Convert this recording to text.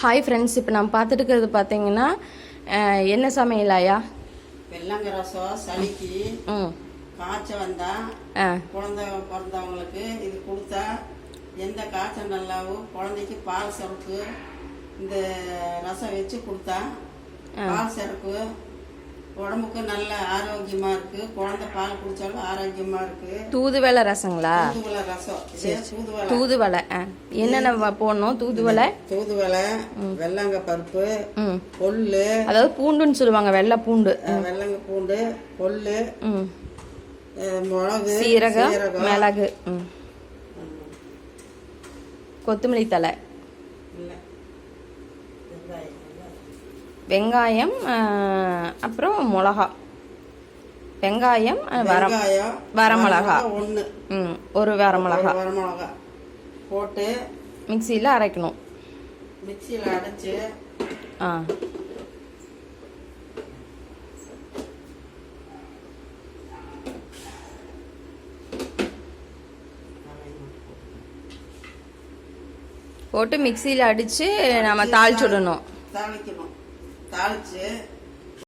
Hi friends, இப்போ நம்ம பார்த்துட்டு இருக்கிறது பார்த்தீங்கன்னா என்ன சமையலாயா? வெள்ளங்க ரசம் சளிக்கு காய்ச்சல் வந்தா குழந்தை பிறந்தவங்களுக்கு இது கொடுத்தா எந்த காய்ச்சல் நல்லாவும் குழந்தைக்கு பால் சிறப்பு இந்த ரசம் வச்சு கொடுத்தா பால் சிறப்பு உடம்புக்கு நல்ல ஆரோக்கியமா இருக்கு. குழந்தை பால் குடிச்சாலும் ஆரோக்கியமா இருக்கு. தூதுவளை ரசங்களா? தூதுவளை ரசம். தூதுவளை என்னென்ன போடணும்? தூதுவளை, வெள்ளங்க பருப்பு, கொள்ளு, அதாவது பூண்டுன்னு சொல்லுவாங்க, வெள்ளை பூண்டு, வெள்ளங்க பூண்டு, கொள்ளு, மிளகு, சீரகம், மிளகு, கொத்தமல்லி தழை, வெங்காயம், அப்புறம் மிளகா, வெங்காயம், வரமிளகா, ஒரு வரமிளகா போட்டு மிக்சியில் அரைக்கணும். மிக்சியில் அரைச்சு போட்டு மிக்சியில் அடித்து நம்ம தாளிச்சுடணும். தாளிக்கணும். தாளிச்சு